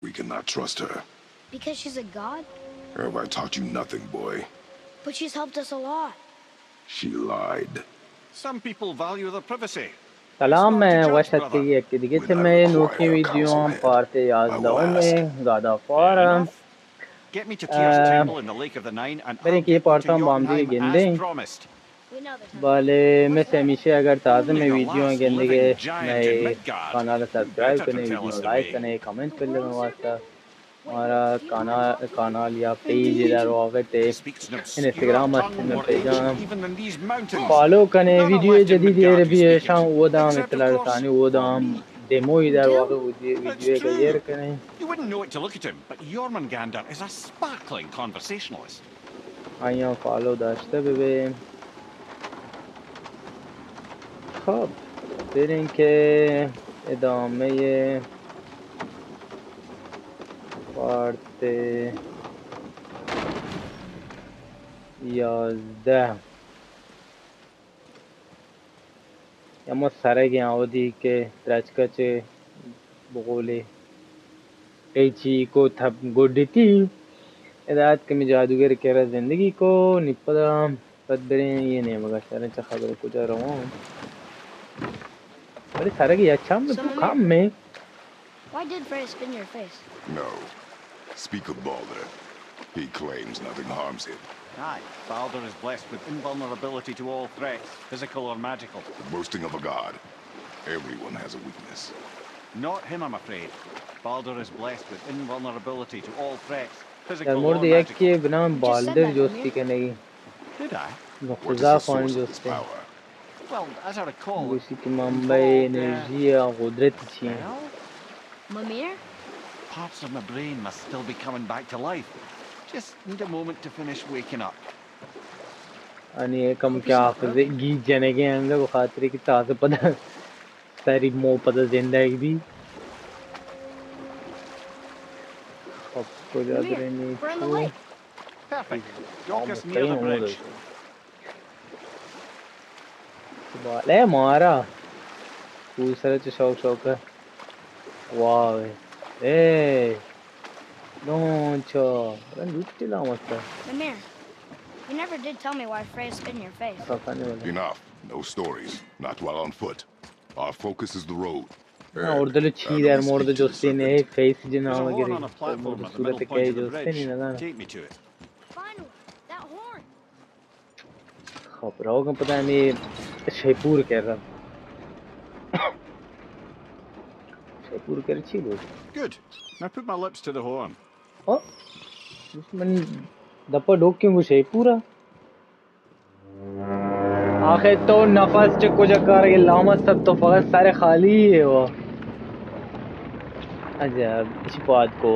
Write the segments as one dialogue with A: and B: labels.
A: We cannot trust her.
B: Because she's a god?
A: Have I taught you nothing, boy?
B: But she's helped us a lot.
A: She lied.
C: Some people value their privacy.
D: سلام من واشهد که یکی دیگه
A: When I
D: تم نوکی
A: require
D: video
A: counsel,
D: هم
A: head,
D: پارت
A: I will
D: 11
A: ask.
D: Gad of
C: Fair
D: war
C: enough. Get me to Tyr's temple in the Lake of the Nine and
D: برای
C: I'll
D: اینکه یه
C: get you
D: پارت
C: to
D: هم با هم دیگه
C: Jotunheim as
D: گنده
C: promised.
B: We know the temple.
D: بله
B: What's
D: مثل
B: that?
D: همیشه اگر تازه
C: Only
D: میں
C: your
D: ویدیو ہیں
C: last
D: گندے
C: living
D: کے
C: giant in
D: میں
C: Midgard.
D: کانال
C: You
D: سبسکرائب
C: better
D: کریں
C: tell
D: video
C: us the
D: like
C: way.
D: کریں کمنٹ
B: The
D: کرنے
B: world
D: واسطہ
B: serpent? Wait,
D: ہمارا
B: do you know what I'm talking
D: کانال یا
B: about?
D: پیج در واقع
C: Speaks an
D: Instagram
C: obscure
D: هستیم
C: tongue
D: میں
C: more
D: پیجاں
C: ancient even than these mountains.
D: Follow کنه
C: None are
D: video
C: left in
D: جدیدی
C: Midgard who
D: عربی
C: speak it,
D: شان ودام
C: except of
D: اطلاع
C: course
D: رسانی
C: for
D: ودام
C: me.
D: دموی در واقع
B: Do?
C: It's
D: video غیر
C: true.
D: کنه
C: You wouldn't know it to look at him, but Jormungandr is a sparkling conversationalist.
D: آیا follow داشته ببین خب بریم که ادامه پارت 11 اما سرگی آودی که درچکچه بقوله قیچی کو تھپ گوڈتی ہدایت کمی جادوگر کہہ زندگی کو نپدا پد بریں یہ نہیں مگا شرن چا خبر کجا روان بڑی سرگی اچھا ہم تو کام میں
B: Why did Freya spin your face?
A: No. Speak of Balder. He claims nothing harms him.
C: Aye, Baldur is blessed with invulnerability to all threats, physical or magical.
A: The boasting of a god. Everyone has a weakness.
C: Not him, I'm afraid. Baldur is blessed with invulnerability to all threats,
D: there
C: physical or
D: مورد یک
C: magical.
D: که بنام بالدر جوستی که نگی
C: Did I?
A: What is
D: نقضا
A: the
D: خوان
A: source of this
D: جوسته
A: power?
C: Well, as I recall,
D: گوشی که
C: I'm
D: منبع
C: told,
D: انرژی یا قدرت چیه
C: well,
B: Mimir?
C: parts of my brain must still be coming back to life. Just need a moment to finish waking up.
D: आणि कम क्या हाफिजे गीत जने के अंदर वो खातिर की ताज़ा पता सारी मो पता जिंदगी दी خب کجا
B: Mimir,
D: بریم
B: we're on the
D: تو
B: lake.
C: Perfect. Dock us near
D: مستقیم
C: the
D: عمود
C: bridge.
D: باله مارا کوسر چه شوق شوقه واو دونچا لوتی لامسته
B: Mimir, you never did tell me why Freya spin your face.
D: خفنه ولی
A: Enough. No stories. Not while on foot. Our focus is the road.
D: اردلو
A: How
D: چی
A: do
D: there
A: we
D: مورد
A: speak to the
D: جستی نه
A: serpent?
D: Face
C: There's
D: جنام
C: a horn
D: گری
C: on a
D: در مورد
C: platform at the middle
D: صورت
C: point
D: که
C: of the
D: جستی
C: bridge.
D: نی ندارم
C: Take me to it.
B: Finally, that horn.
D: خب راو کم پتا همی شیپور کردم شیپور کرد چی بود
C: Good. Now put my lips to the horn.
D: من دپا ڈوک کیوں وہ شیپورا آخر تو نفس چه کجا کار یہ لامت سب تو فقط سر خالی ہے وہ عجب چی بات کو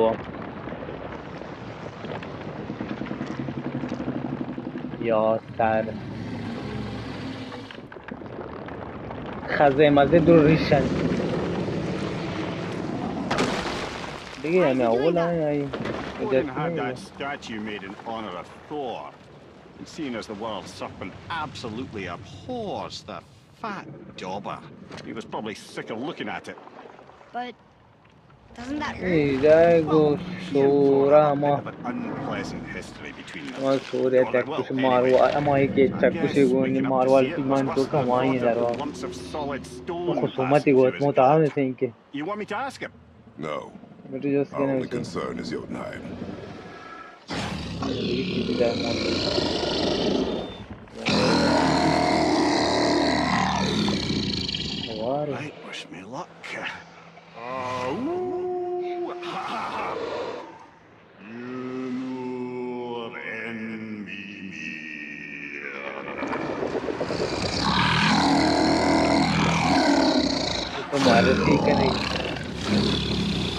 D: یا سر خزه مزه دور ریشن دیگه همه اول آئی
C: Odin had that statue made in honor of Thor. And seeing as the world serpent absolutely abhors the fat dauber, he was probably sick of looking at it.
B: But doesn't that hurt?
D: ایدائگو
C: He and Thor
D: سورا
C: have a bit
D: ما
C: of an unpleasant history between them.
D: ما سوریا
C: Or,
D: تک
C: well,
D: کچھ
C: anyway,
D: Marwa اما ہی کہ
C: I
D: تک کچھ
C: guess
D: گونی
C: waking up to
D: ماروال
C: see
D: کی
C: it was
D: مان تو
C: worse than the
D: کمائی
C: thought
D: در
C: of
D: واقع
C: lumps of solid stone
D: خصومتی
C: passing through
D: گوت
C: his
D: متعاون
C: gut.
D: سے ان کے
C: You want me to ask him?
A: No.
D: میرے جو
A: Our
D: سکنے
A: only
D: سے
A: concern is Jotunheim.
D: یہ کسی در مواد
C: Right, wish me luck. Ooh, ha ha ha. Yunur en Mimir.
D: تو معرفی کنی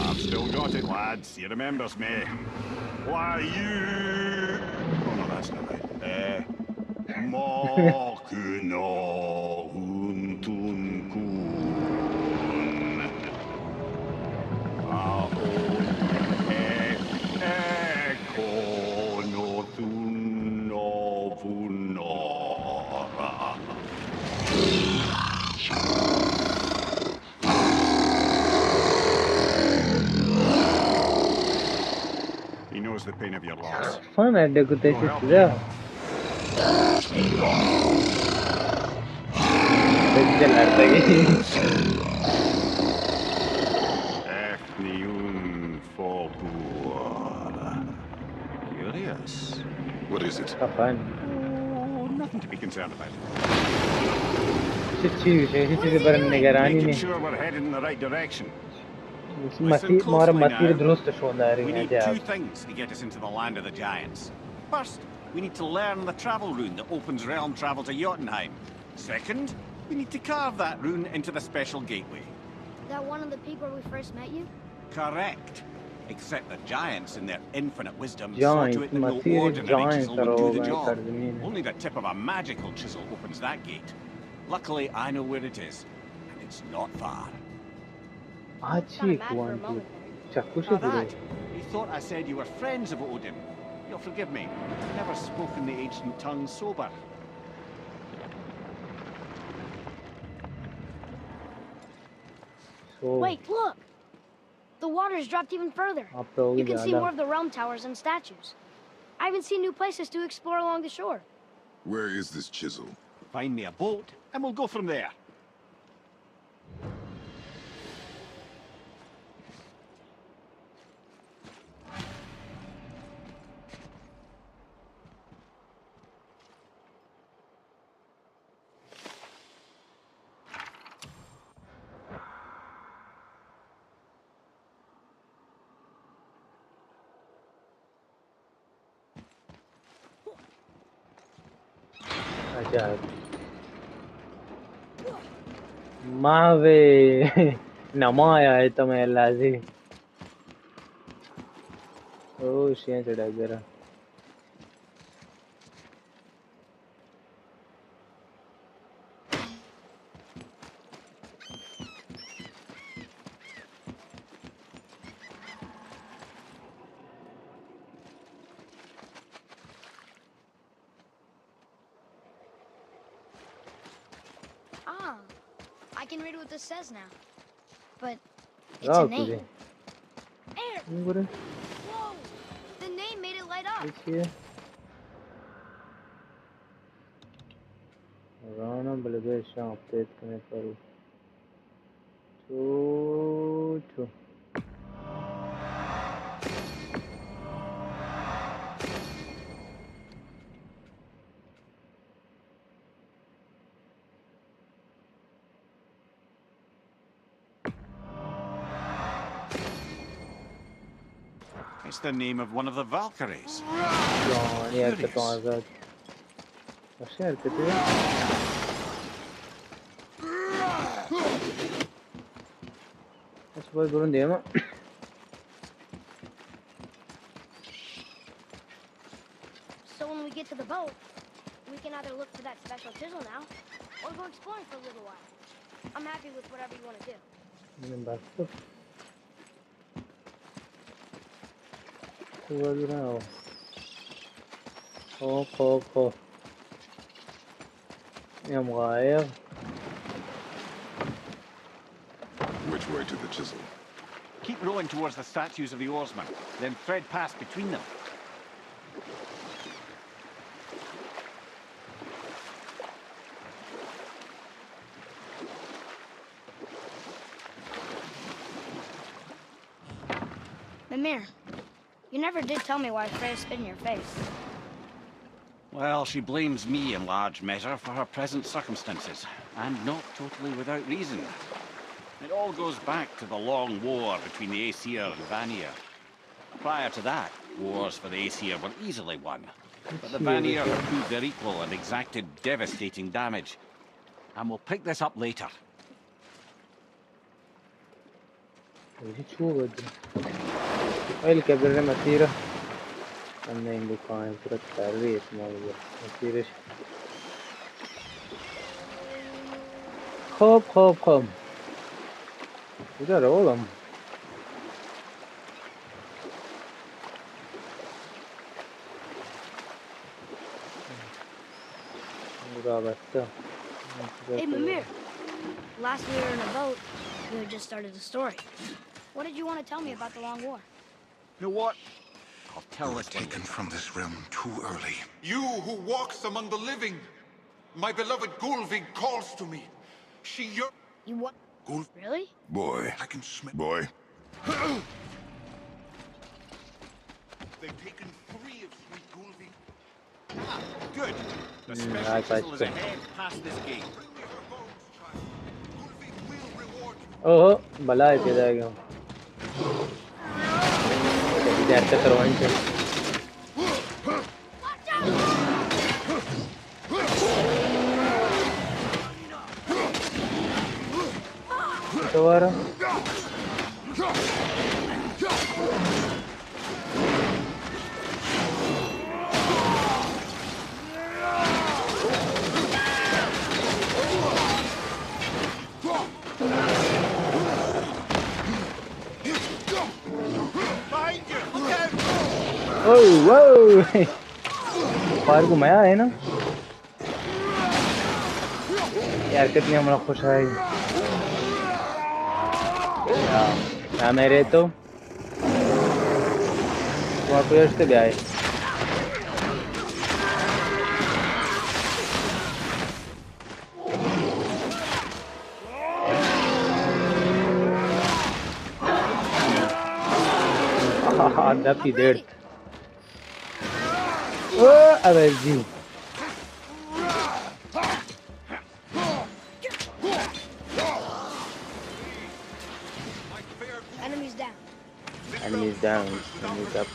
C: I've still got it, lads. He remembers me. Why you? Oh no, that's not right. Mokuno untun kun. Aon ekono thuno vunora. knows the pain of your loss.
D: Fan edde
C: Go
D: kuteshi
C: help
D: sida.
C: me.
D: Bejjel ardagi.
C: Ethnium folklore. Curious.
A: What is it?
D: Kapan.
C: Oh, nothing to be concerned about.
D: Chichi ke baare mein nigarani
C: Making
D: nahi.
C: sure we're headed in the right direction.
D: Masi
C: Listen
D: mara
C: closely
D: masir
C: now.
D: durust shonda rahi
C: We
D: hai
C: need
D: ja.
C: two things to get us into the land of the giants. First, we need to learn the travel rune that opens realm travel to Jotunheim. Second, we need to carve that rune into the special gateway.
B: That one of the peak where we first met you?
C: Correct. Except the giants, in their infinite wisdom, saw to
D: Giants
C: it that no
D: masir
C: ordinary
D: giants
C: chisel would do the
D: aroga
C: job.
D: kardmin.
C: Only the tip of a magical chisel opens that gate. Luckily, I know where it is, and it's not far.
B: Looked kinda mad for a moment there.
C: Now that, you thought I said you were friends of Odin. You'll forgive me. I've never spoken the ancient tongue sober.
D: So
B: Wait, look! The water's dropped even further. You can see more of the realm towers and statues. I even see new places to explore along the shore.
A: Where is this chisel?
C: Find me a boat, and we'll go from there.
D: ajaib. Mave namaya hai tumhe lazi. Oh shit, chada jara.
B: Ah, I can read what this says now. But it's
D: Rao
B: a name.
D: tujhe.
B: Air!
D: Gure.
B: Whoa! The name made it light up.
D: देखिए Rana Baldev Shah update करने पर छो
C: It's the name of one of the Valkyries.
D: yani hakikaten azad aşağı hareketi Aç boy durun diye ama
B: So when we get to the boat, we can either look for that special chisel now, or go exploring for a little while. I'm happy with whatever you want to do.
D: benim baktım Şurada ne o hop يا مغاير
A: Which way to the chisel?
C: Keep rowing towards the statues of the oarsmen, then thread past between them.
B: Mimir, you never did tell me why Freya spit in your face.
C: Well, she blames me in large measure for her present circumstances, and not totally without reason. It all goes back to the long war between the Aesir and Vanir. Prior to that, wars for the Aesir were easily won. But the Vanir have proved their equal and exacted devastating damage. And we'll pick this up later.
D: شو بدي الكبر مسيرة أنا عندي كان فرق تعريف موضوع مسيرة خب إذا oğlum
B: Hey, Mimir. Last we were in a boat, you had just started the story. What did you want to tell me about the Long War?
C: You know what? I'll tell this one.
E: Taken from this realm too early.
F: You who walks among the living, my beloved Gulvig calls to me. She yearns.
B: You what? Really?
A: Boy.
E: I can smell.
A: Boy.
F: They've taken 3 of sweet Gulvig.
C: Ah, good. The
D: I
C: special chisel is
D: touched it.
C: ahead past this gate.
F: Bring me her bones, child. Gulvig will reward you.
D: ओहो भला है तेरा क्यों इधर से करवाएं थे दोबारा ओह वाह फायर को मया है ना यार कितनी हमारा खुश है या मेरे तो वहाँ पे से भी आए That's dead. Oh, amazing.
B: Enemies down.
D: Enemies down. Enemies up.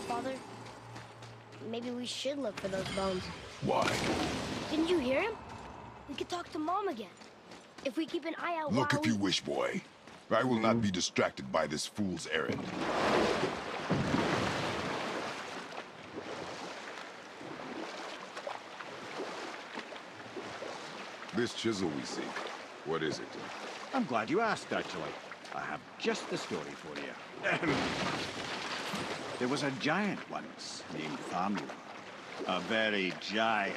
B: Father, maybe we should look for those bones.
A: Why?
B: Didn't you hear him? We could talk to Mom again. If we keep an eye out
A: Look
B: while
A: if you wish, boy. I will not be distracted by this fool's errand. This chisel we seek, what is it?
C: I'm glad you asked, actually. I have just the story for you. There was a giant once named Thamur. A very giant,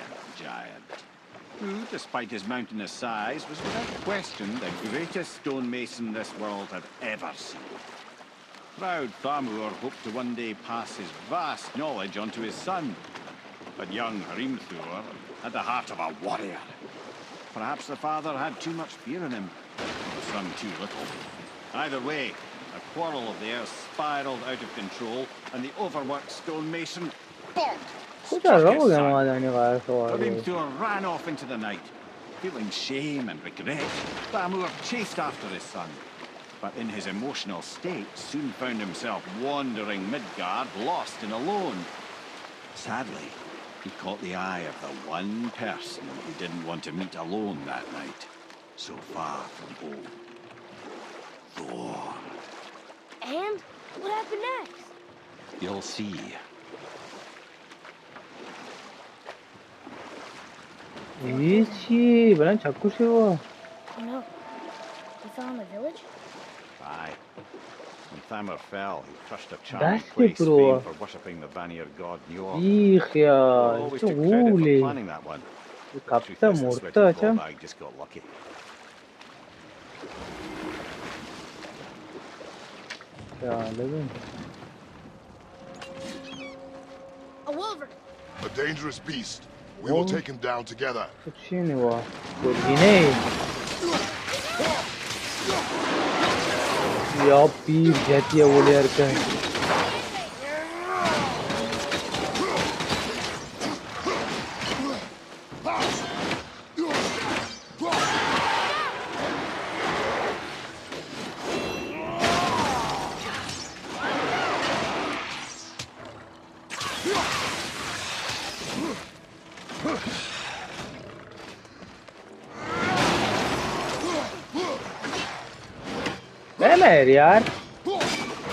C: who, despite his mountainous size, was without question the greatest stonemason this world had ever seen. Proud Thamur hoped to one day pass his vast knowledge onto his son. But young Hrimthur had the heart of a warrior. Perhaps the father had too much fear in him, the son too little. Either way, a quarrel of theirs spiraled out of control, and the overworked stonemason bonked! Hrimthur ran off into the night. Feeling shame and regret, Thamur chased after his son. But in his emotional state, soon found himself wandering Midgard, lost and alone. Sadly, he caught the eye of the one person he didn't want to meet alone that night, so far from home. Thor.
B: And what happened next?
C: You'll see.
D: Ichi, bana chakku se wo.
B: Oh no. We fell in the village?
C: Aye. When Thamur fell, he crushed a
D: That's
C: charming
D: the
C: place
D: bro.
C: famed for worshipping the Vanir god Njord.
D: Ikh yaar,
C: Always
D: to
C: took credit for
D: holy.
C: planning that one.
D: Kapta
C: Truth is, the
D: morta
C: sweaty
D: acha.
C: ball-bag just got lucky.
B: A wolverine.
A: A dangerous beast. We will take him down together.
D: कुछ नहीं हुआ कुछ भी नहीं यार पीर जाती है वो लेयर का यार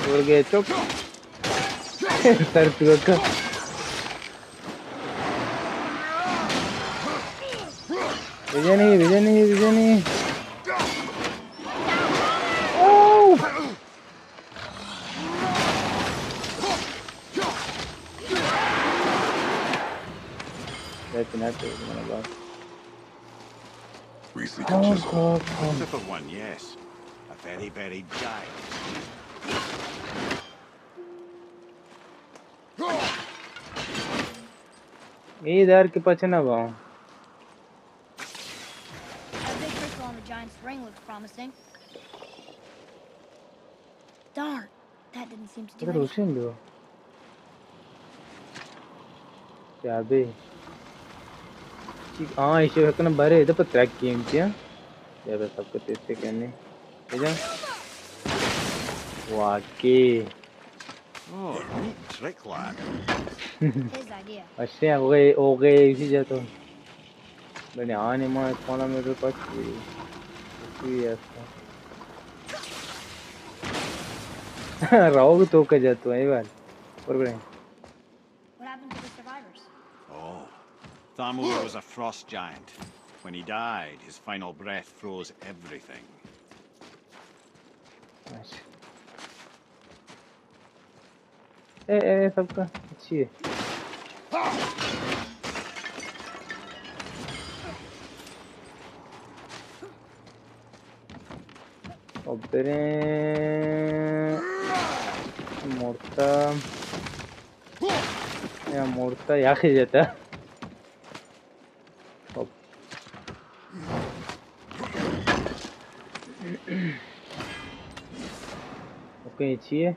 D: उड़ गए चुप सर का विजय नहीं
A: We seek a chisel.
C: Tip of one, yes. A very, very giant.
D: ये इधर के पाछे ना गाँव
B: That big crystal on the giant's ring looks promising. Darn, that didn't seem to do
D: इधर
B: anything.
D: रोशन दो क्या बे हाँ इसे रखना बारे इधर पर ट्रैक गेम किया यार सबको तेरे कहने इधर वाकई
C: Oh, neat trick, lad.
B: His idea.
D: अच्छे हो गए इसी जातो मैंने आने मार कौन मेरे पास भी ऐसा राव तो के जातो है यार और बड़े
B: What happened to the survivors?
C: Oh, Thamur was a frost giant. When he died, his final breath froze everything.
D: ए सबका अच्छी है Oppure morta yakhı jata. Hop. Okay, içiye.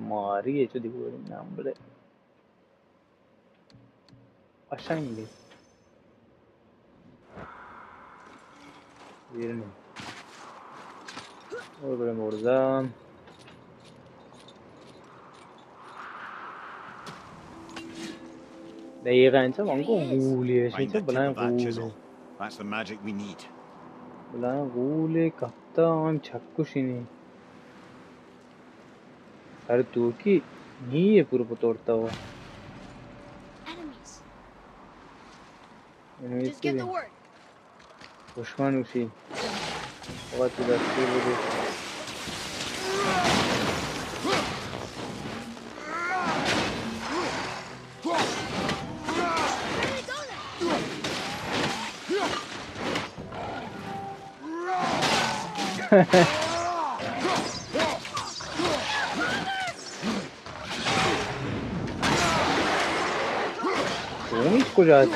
D: Mari hecho digo nambre. Aşağı indi. Yerini. Orada orada. دقیقاً چه مانگو غولیه
C: Find
D: چه
C: the tip
D: بلند
C: of that
D: غوله
C: chisel. That's the magic we need.
D: بلند غوله kaptan çakkuşini her Turki niye grubu tortava
B: Enemies.
D: yani
B: Just get the word.
D: düşman usi fakat dasti böyle Soğum hiç kocadı.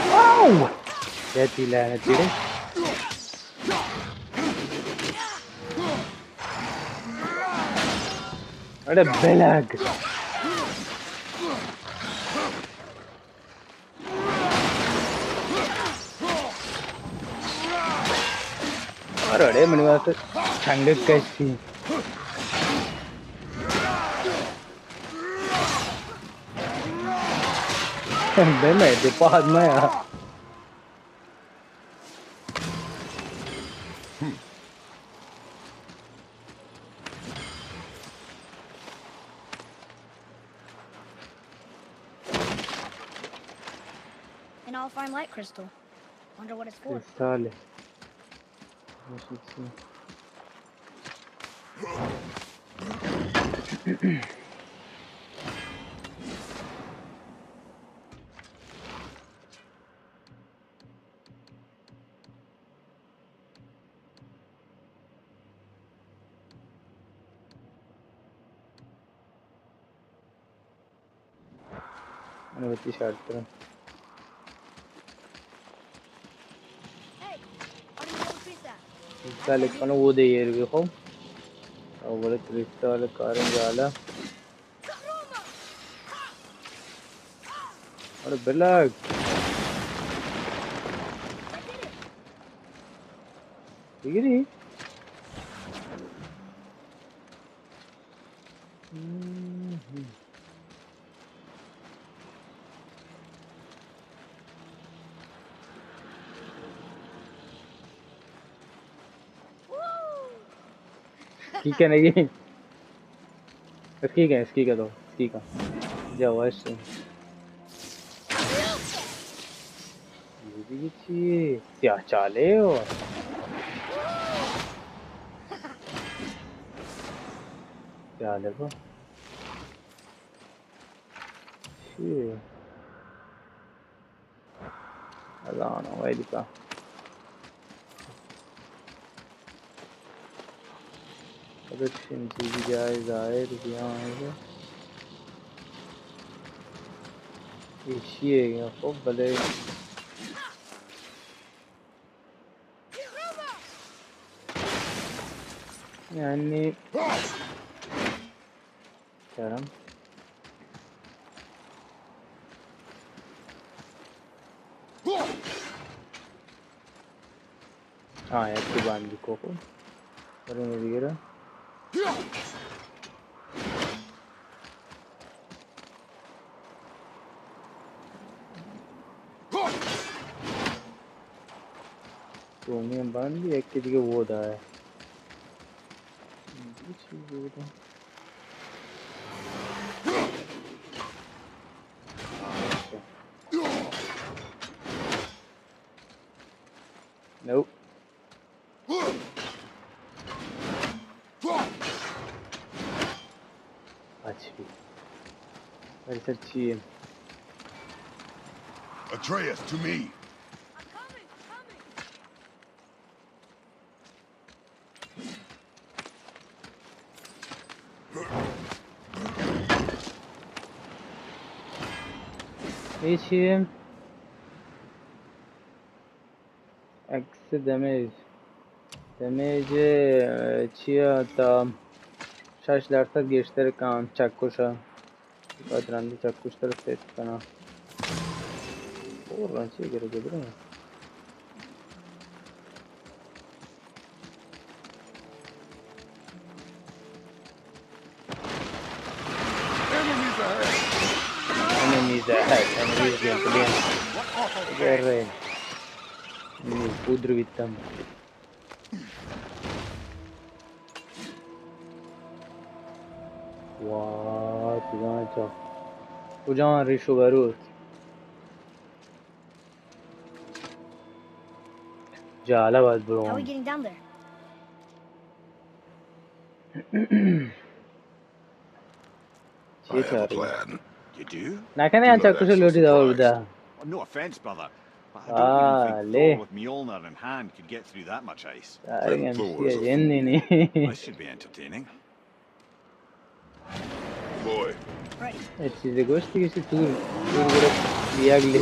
D: Wow! Jati lanet biri. Ada belag. Arade mani baat changak kaisi. Ben मैं तो पाद में यार.
B: An all-fine light crystal. Wonder what it's for.
D: Sale. अनुमति शास्त्र
B: Hey, how do you know treat that?
D: Sale कौन वो दे यार भी हो और बोले क्रिस्टल कारण जाला और बेलाग डिग्री ठीक है नहीं स्की का दो स्की का जाओ ऐसे ये भी चाहिए क्या चाले हो क्या लगो Alan wait ka. Production CGI zahir diye. İşiye ya böyle yani Kerem yattı bandi koko. Böyle ne diyor? Romian bandi एक के दिखे वो था है Nope. Actually, where's the chain?
A: Atreus, to me.
B: I'm coming, coming.
D: Hey, chain. X damage. Chia tam. Şaşlarsa geçleri kan çakkuşa. Kadrandı çakkuşları set kana. Oradan şey gerekiyor değil mi? Enemies ahead. Enemies going to be. Guerre. Pudru vittam. What? Ujan Rishu Barut. Jalabad, bro.
B: How are we getting down there?
A: I have a plan.
C: You do?
D: Nakane
A: Do
D: an
A: not
D: chakkusha
A: act so
D: loti da
A: surprised.
D: orada.
C: Oh, no offense, brother, but I don't even think
D: Le.
C: Thor with Mjolnir in hand could get through that much ice.
D: Saring
A: Then Thor
D: MC
A: is a
D: yenni ni.
C: This should be entertaining.
A: Boy,
B: Right.
D: Size gosti kisi tur gura diagli.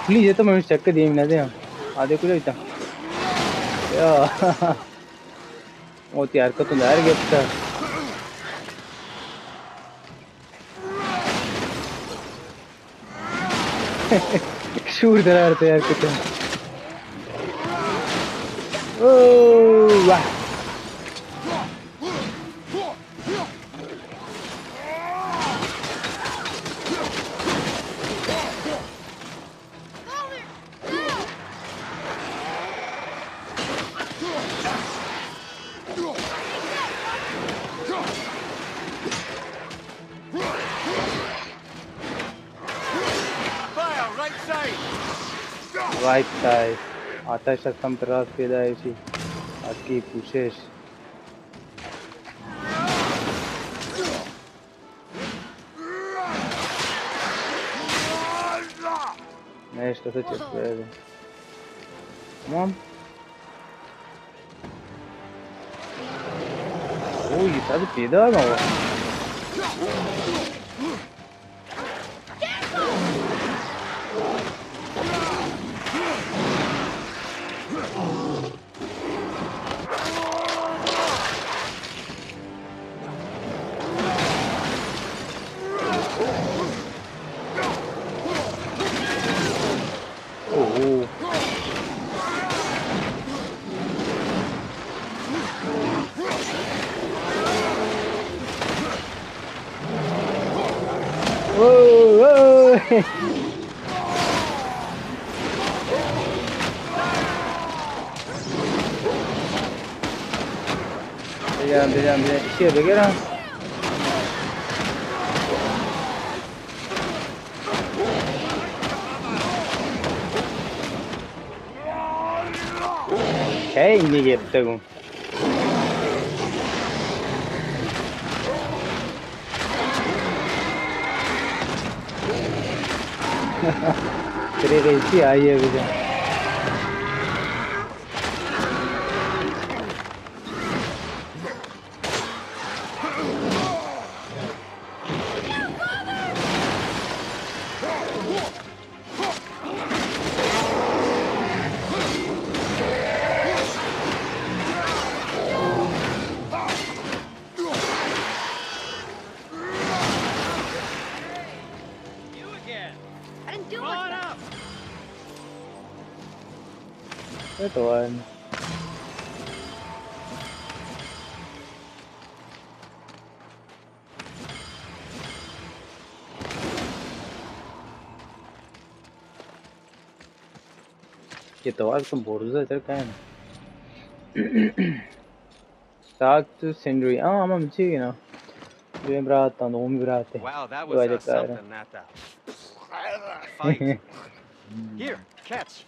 D: Please, ये तो मैं check कर दिया मैंने दे आधे कुछ इतना या वो तैयार कर तो यार गिफ्ट था शूर दरार तैयार करते हैं ओह वाह Right side. आताश असम त्रास पेदा ऐसी आपकी पुशेश नहीं तो चेक करें मॉम ओ ये सब पेदा है वो Bejan, işe begira. Hey, ini gitu gue. Terus sih ayah gitu.
B: I didn't do much.
D: Betul. Gitu aslında borcu açarken Saat Sindri ama şey you know benim rahattan doğum bir rahatı.
C: Wow, that was
D: Böyle kadar.
C: something, that fight. Here, catch.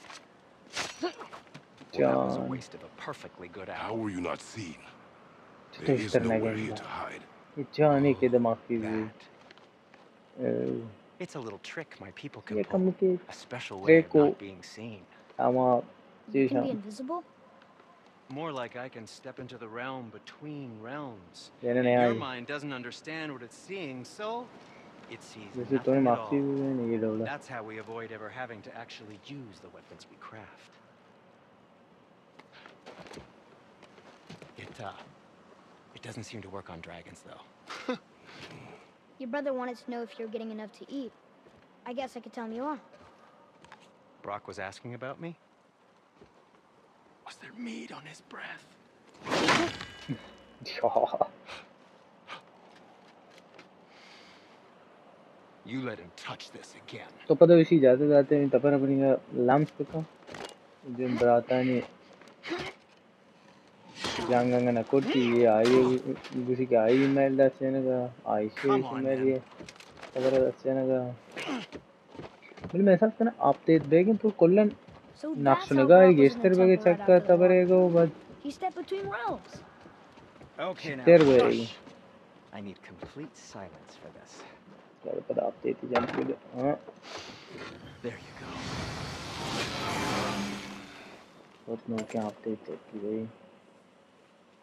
C: Well, that was a
D: Can.
C: waste of a perfectly good
A: How
C: apple.
A: were you not seen?
D: Çok
A: There is
D: işlerine
A: nowhere here
D: geldi.
A: to hide.
D: Can iki de mahfiz.
C: That. It's a little trick my people can
D: Ye
C: pull.
D: kamuki
C: A special way of
D: treko
C: not being seen.
D: ama
B: You can be
D: şey
B: invisible?
C: More like I can step into the realm between realms.
D: yani
C: And
D: ne
C: your
D: ay.
C: mind doesn't understand what it's seeing, so it sees
D: Jैसे तूने
C: nothing at
D: mahfiz
C: all.
D: ne ये डोला.
C: That's how we avoid ever having to actually use the weapons we craft. It doesn't seem to work on dragons, though.
B: Your brother wanted to know if you're getting enough to eat. I guess I could tell him you are.
C: Brock was asking about me? Was there meat on his breath? You let him touch this again.
D: तो पता उसी जाते जाते मैं तपर अपनी का lumps पे था जो बराता ने jangan na kurti आई उसी के आई email दा सेने का आई से
C: Come on,
D: email
C: then.
D: ये तपर दा सेने का बिल मैं सब करना update देखें तो कोल्लन
B: So that's how
D: नाक्सुनेगा
B: Brock
D: ये
B: was in the
D: gesture
B: temple
D: बगे
B: right
D: चक्का
B: after the war.
D: तबरेगा वो बस
B: He stepped between realms.
C: Okay, now
D: There we
C: shush. I need complete silence for this.
D: क्या पता update ही जान के हाँ
C: There you go.
D: बहुत नो क्या update है कि भाई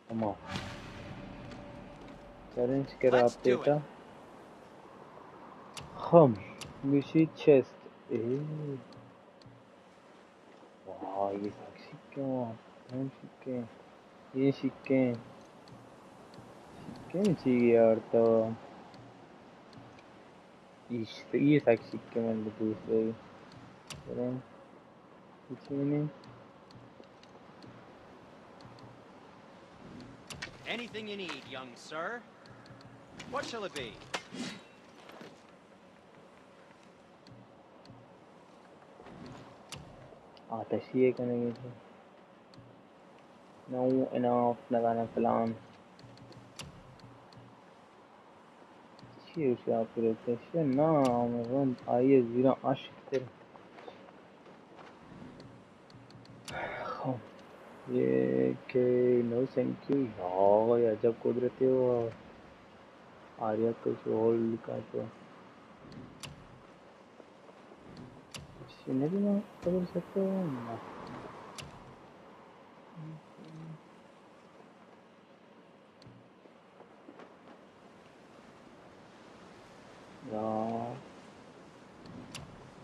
D: come on challenge करा
C: Let's do
D: update
C: it.
D: हम मिशी chest वाह ये सिक्के हम सिक्के ये सिक्के सिक्के चाहिए यार तो ये सिक्के मैंने दूसरे चलें कुछ नहीं
C: Anything you need, young sir. What shall it be?
D: आतशी है कहने के लिए no enough लगाना प्लान شيء وش आपके شيء نعم رم आइए ज़रा आशिक तेरे ये के नो थैंक यू यार ये अजब कुदरती हो आर्या कुछ और लिखा तो नहीं ना कर सकते हो ना यार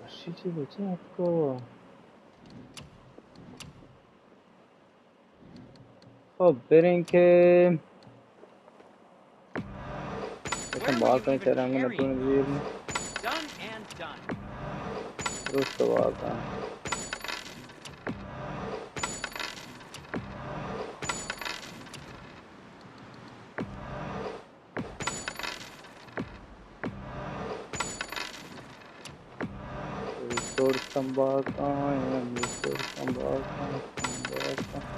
D: अच्छी चीज़ बची आपको ओ बेरिंग के
C: Where
D: ऐसा
C: were
D: बात
C: you
D: है
C: even
D: चरांगे ना
C: carrying
D: तूने वीर
C: those?
D: में
C: Done and done.
D: रोज तो बात है रिसोर्स संभाल कहाँ है रिसोर्स संभाल कहाँ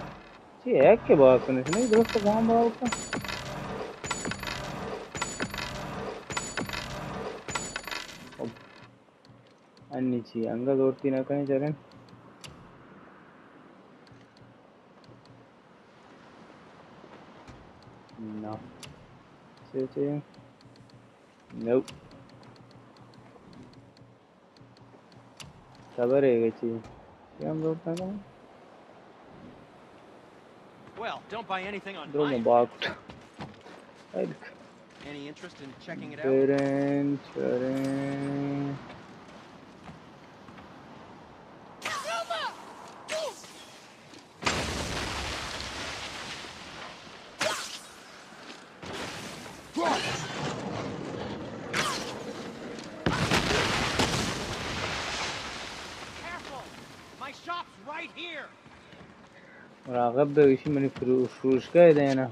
D: जी है के बात करने से नहीं दोस्त कहाँ बात का अन्य चीज अंगा दोस्ती ना कहीं चलें No. See. Nope. Cover है चीज़. क्या हम लोग करना?
G: Well, don't buy anything on
D: Throw
G: my
D: my
G: internet.
D: box. Like.
G: Any interest in checking it out?
D: Sharon.
G: Careful! My shop's right here.
D: راغب بشي من فروش كده أنا.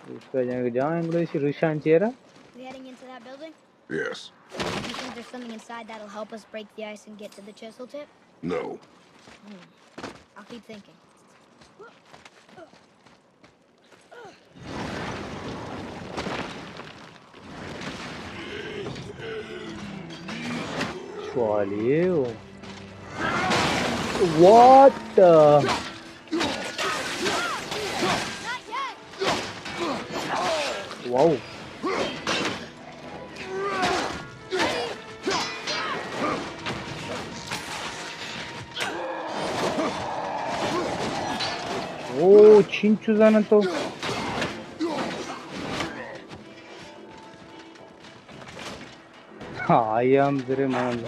D: فروش كده جاين ولا شيء Roshan تيرا.
B: We heading into that building?
A: Yes.
B: Do you think there's something inside that'll help us break the ice and get to the chisel tip?
A: No.
B: I'll keep thinking.
D: Swallow. What the?
B: Not yet!
D: Wow. Oh, chinchu zana to. I am very man.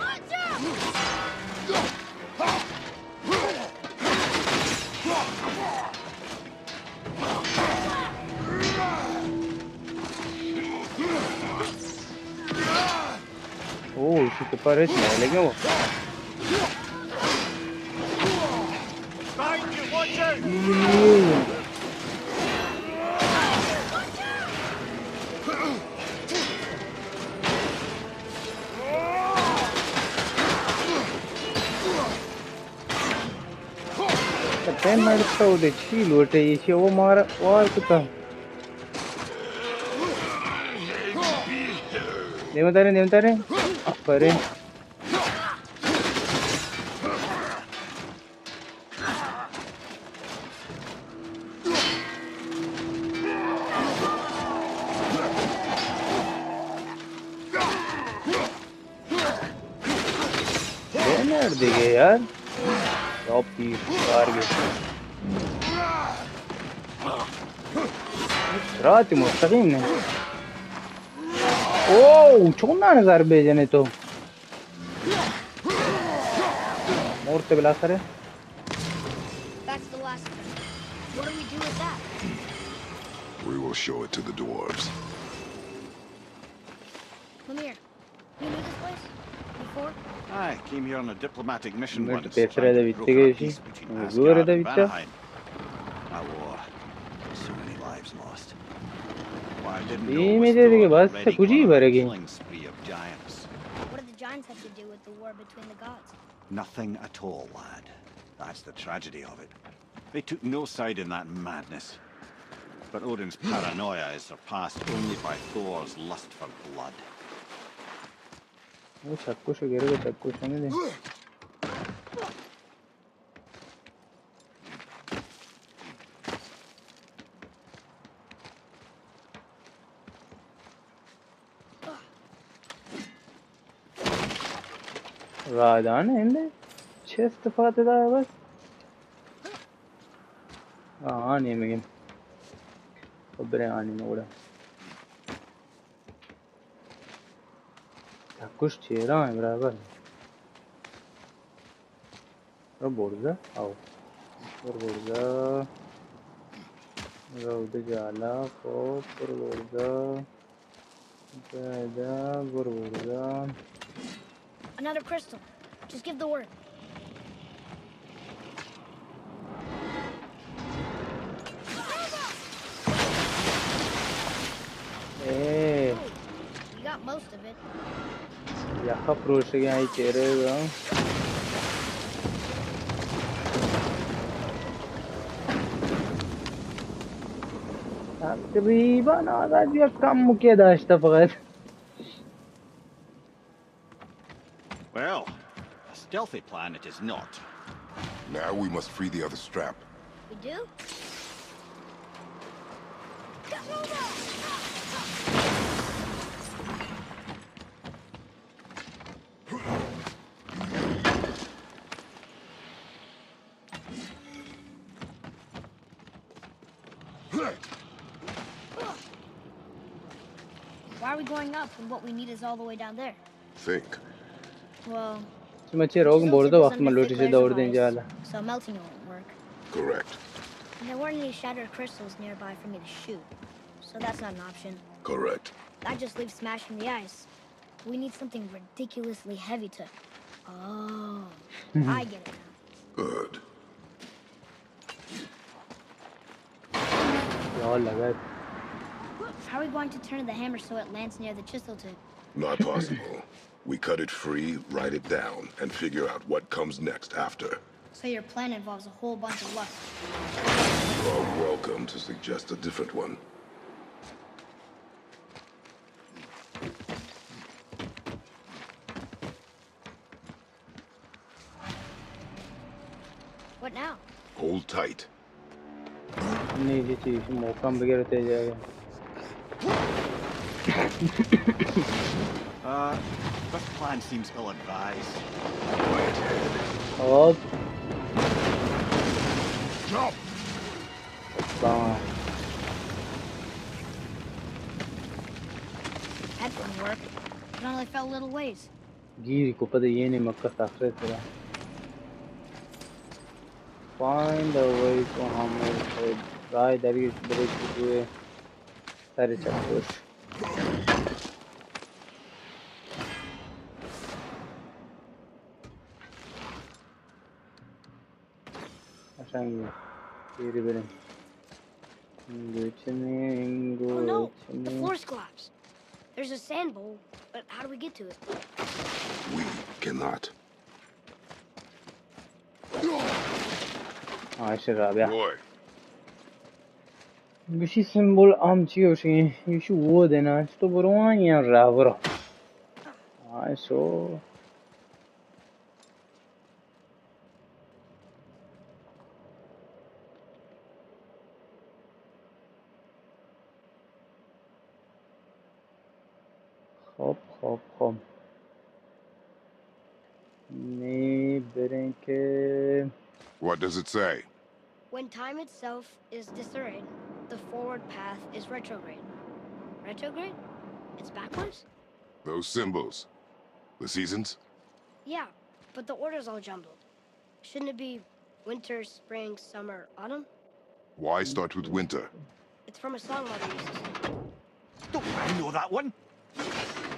D: Oh, she could put it like no.
G: Behind you, watch out!
D: Ten minutes out the chill what is she over mara or kuta. Devatare. Pare. Leonard देखे यार. Top piece target. راتي مستقيم نه. اوه چونا نظر بیجنه تو. مورته بالاخره.
B: That's the last of it. What do we do with that?
A: We will show it to the dwarves.
B: Come here. You knew this place? Before?
C: I came here on a diplomatic mission
D: But
C: once,
D: Petra
C: trying
D: da
C: to
D: Vitte
C: broker a
D: gaisi.
C: peace between
D: Gura
C: Asgard
D: da
C: and
D: Vitte.
C: Vanaheim. A war. So many lives lost. What I didn't know
D: Iyi
C: was
D: mi dedi ki
C: Thor
D: bas
C: already
D: kuch hi
C: gone on a
D: baregi.
C: killing spree of giants.
B: What do the giants have to do with the war between the gods?
C: Nothing at all, lad. That's the tragedy of it. They took no side in that madness. But Odin's paranoia is surpassed only by Thor's lust for blood.
D: वो चक्कू से गिरेगा चक्कू से नहीं दे राजान है इंदे छह इस्तीफाते दा है बस हाँ नहीं मिगिन खबरें आनी नोड़ा चक्कूश चेहरा है बराबर और बोर्डा आओ और बोर्डा राउडे जाला को और बोर्डा जायदा बोर्डा
B: Another crystal. Just give the word.
D: Hey,
B: You got most of it.
D: यहा प्रोश के आई चेहरे का تقريبا هذا كم كده اشتغلت
C: Well, a stealthy plan it is not.
A: Now we must free the other strap.
B: We do? Why are we going up when what we need is all the way down there?
A: Think.
B: Well,
D: Cuma çer oğlum
B: chisel
D: bu
B: tip
D: arada
B: is
D: vakti
B: under
D: mallo
B: thick
D: tişe
B: layers of
D: doğru deyince
B: ice,
D: hala.
B: so melting won't work.
A: Correct.
B: And there weren't any shattered crystals nearby for me to shoot, so that's not an option.
A: Correct.
B: That just leaves smashing the ice. We need something ridiculously heavy to... Oh, I get it now.
A: Good.
D: Ya लगा
B: How are we going to turn the hammer so it lands near the chisel tip?
A: Not possible. We cut it free, write it down, and figure out what comes next after.
B: So your plan involves a whole bunch of luck.
A: You're welcome to suggest a different one.
B: What now?
A: Hold tight.
D: नहीं ये चीज़ मौका वगैरह ते जाएगा.
C: This plan seems ill-advised.
A: Quiet head.
D: और
A: Jump!
D: बाँ
B: That didn't work. It only fell a little ways.
D: गिरी को पता ये नहीं मक्का साफ़ तेरा. Find a way to hammer the guy that is breaking through a सारे checkpoints. Aşağı geri verin.
B: Oh no, the floor's collapsed. There's a sand bowl, but how do we get to it?
A: We cannot.
D: Ayşe Rabia.
A: Boy,
D: Bir şey simbol amçıyor şey. Şu o denen. İşte buran ya Rabia. Ayşe. Hop hop hop. Ne bereke.
A: what does it say?
B: When time itself is disarrayed, the forward path is retrograde. Retrograde? It's backwards?
A: Those symbols. The seasons?
B: Yeah, but the order's all jumbled. Shouldn't it be winter, spring, summer, autumn?
A: Why start with winter?
B: It's from a song Mother used to sing.
C: Don't I know that one?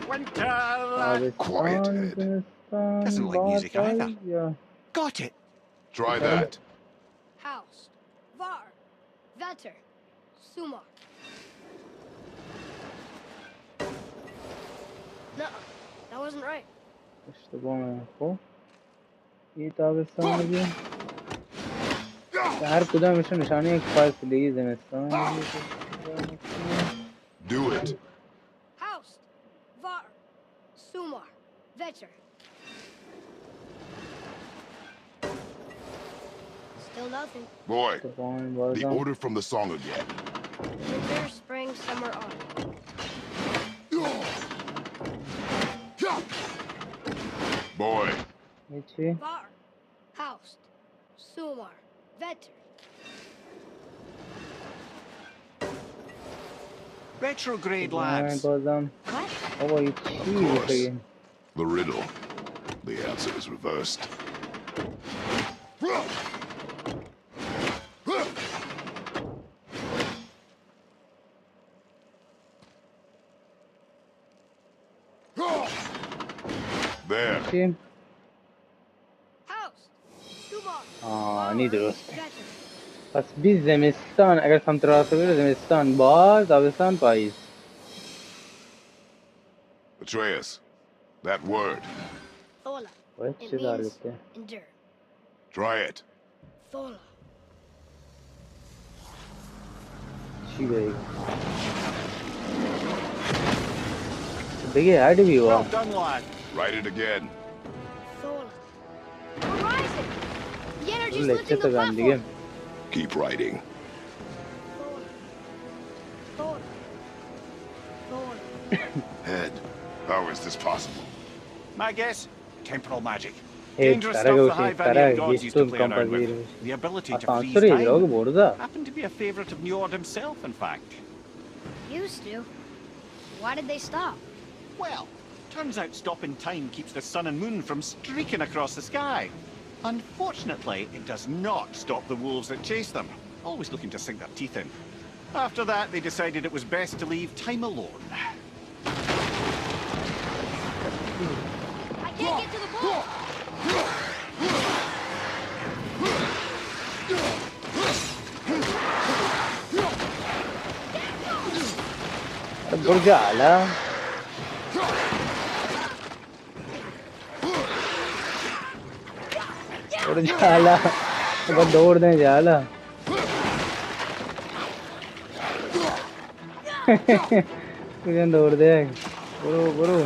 C: Winter!
A: Quiet, Ed.
C: Doesn't like music either.
D: Yeah.
C: Got it!
A: Try that.
B: House, Var, Vetter, Suma. No, that wasn't right.
D: İşte bu o. İyi tabi sanırım. Her kuda mission nişani ek fark değil demişsin.
A: Do it.
B: House, Var, Sumar, Vetter. Still nothing.
A: Boy,
D: Tamam
A: the
D: bazen.
A: order from the song again.
B: Winter, spring, summer, autumn.
A: Boy,
D: Hiçi.
B: Var, House, Sumar, Vetter.
C: Retrograde,
D: Tamam
C: lads.
D: bazen.
B: What?
D: Ama hiç iyi bir şey.
A: the riddle. The answer is reversed. There.
D: Kim?
B: House, Sumar,
D: Ani درست.
B: Vetter.
D: پس biz زمستان اگر سمت راست بره زمستان بار تابستان پاییز.
A: Atreus, that word.
B: Thola.
D: باید
B: It
D: چه دار
B: means
D: گفته؟
B: endure.
A: Try it.
B: Thola.
D: چی بگه؟ بگه هر بھی ہوا.
C: Well done, lad.
A: Write it again.
B: Thola. We're rising. The energy's
D: لکچه
B: lifting
D: تا
B: the
D: گم دیگه.
B: platform.
A: Keep writing.
B: Thola.
A: Head, how is this possible?
C: My guess? Temporal magic.
D: Hey,
C: Dangerous
D: Taraga
C: stuff the
D: Ushi,
C: High
D: Tara,
C: Valiant gods used to
D: Gistum
C: play around with.
D: Compagir.
C: The ability to freeze
D: Asansör iyi
C: time.
D: bu arada.
C: Happened to be a favorite of Njord himself, in fact.
B: Used to. Why did they stop?
C: Well, turns out stopping time keeps the sun and moon from streaking across the sky. Unfortunately, it does not stop the wolves that chase them, always looking to sink their teeth in. After that, they decided it was best to leave time alone.
B: I can't get to the ball.
D: Burjala. Burjala. अब दौड़ दें जाला. Kujan दौड़ दे. Buru buru.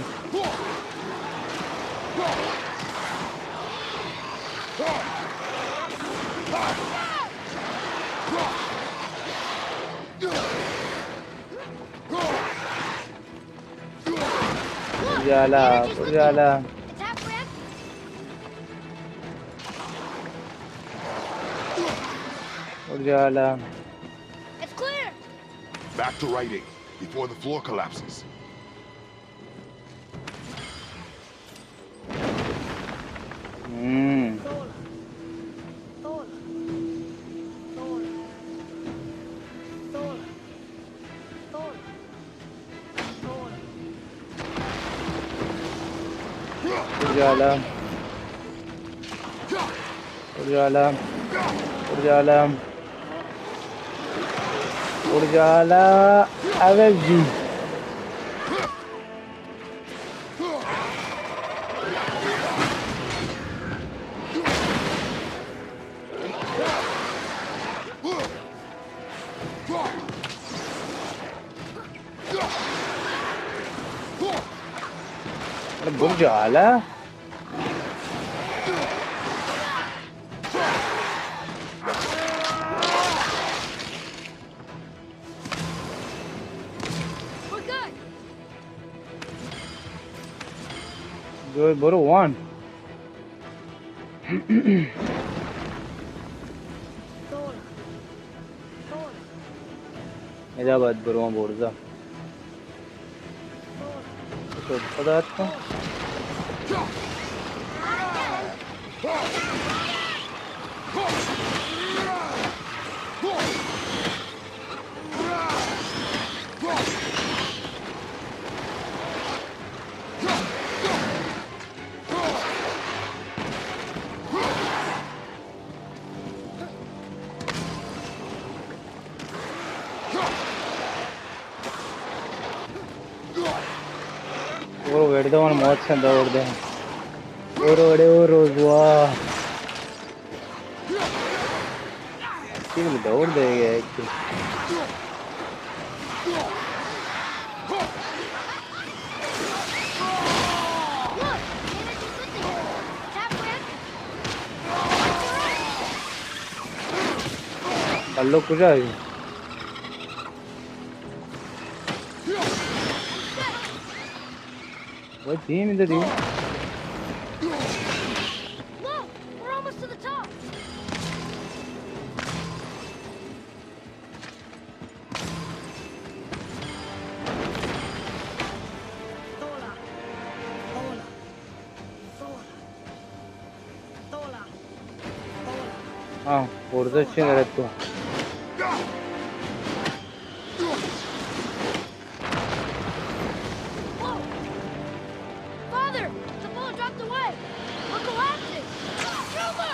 D: Burjala, Burjala.
B: It's halfway empty.
D: Burjala.
B: It's clear.
A: Back to writing, before the floor collapses.
B: Sola. Sola. Sola. Sola. Sola. Sola.
D: Burjala. Burjala. Burjala. Burjala. AFG. Burjala.
B: We're good.
D: Good, bro. One.
B: Sola. Sola.
D: Hyderabad, bro. Borza.
B: Sola.
D: So, pata आपको? Bro, where the one most and over there. Bro, Rozwa. People दौड़ देंगे actually.
B: Look, energy clicking. It's halfway empty.
D: Allo कुछ है? What team is the team?
B: Whoa, we're almost to the top. Sola. Sola. Sola. Sola. Sola.
D: Ah, Borza अच्छे लग रहे तो.
B: Whoa! Father! The ball dropped away! We're collapsing! Truma!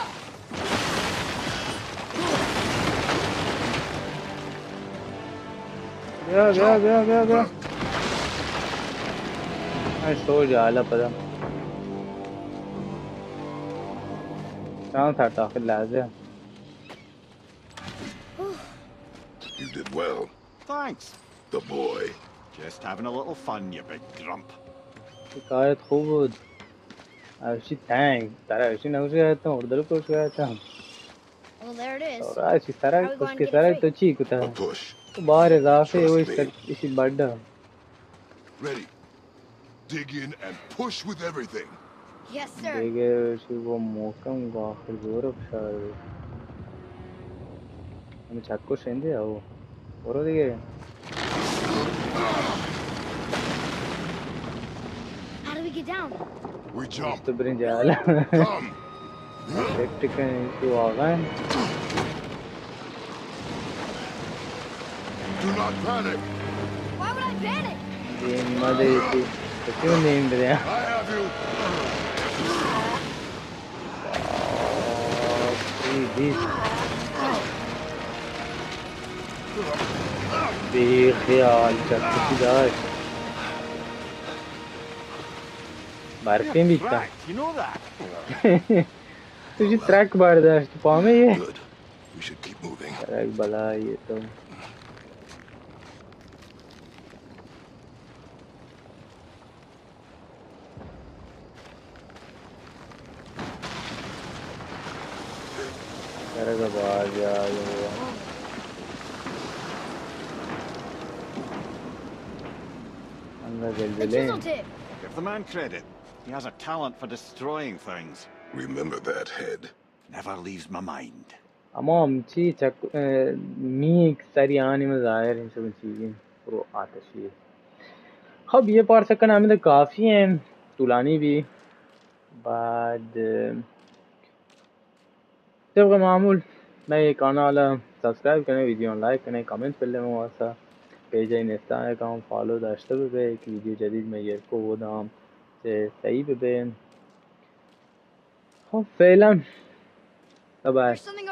D: गया. मैं सो जाला पता. शाम था ताकि लाज़े.
A: You did well.
C: Thanks.
A: The boy.
C: Just having a little fun, you big grump.
D: शिकायत खूब. ऐसी थैंक. तारा ऐसी ना उसे आया था और दल को उसे आया था.
B: Well, there it is.
D: और ऐसी तारा
B: How are we going to
D: उसके
B: get
D: तारा
B: it
D: तो
B: free?
D: चीक था.
A: A push.
D: बाहर इजाफे वो
A: Trust me.
D: इसी बड़ा.
A: Ready. Dig in and push with everything.
B: Yes, sir.
D: دیگه شو با محکم آخر زور بشار همه چکو شنده او برو دیگه
B: How do we get down?
A: We jump.
D: تو برین جالا
A: Come.
D: شکت کنی تو واقعا
A: Do not panic.
B: Why would I panic?
D: دین ماده ایتی کیوں دین بریا
A: I have you.
D: بی خیال چکشی داشت برفی بیتا
C: Cracked, you know that?
D: तुझी ट्रॅक बर्दाश्त पामे ये
A: Good. We should keep moving.
D: Track भला ये तो ट्रॅक बाज यार अंगा
B: The
D: जल्दी
B: chisel tip.
C: Give the man credit. He has a talent for destroying things.
A: Remember that head.
C: Never leaves my mind.
D: اما आमची चक मी एक सारी आने में ज़ाहिर इन सब चीज़ें प्रो आतिश ये अब ये पार्ट का नाम है काफ़ी है तुलानी भी बाद طبق معمول मैं कानाला सब्सक्राइब करें वीडियो लाइक करें कमेंट कर लें वैसा पेज है इंस्टा अकाउंट फॉलो दाश्ते पे एक वीडियो जदीद में ये को वो दाम से सही पे हाँ फैलन बाय
B: There's something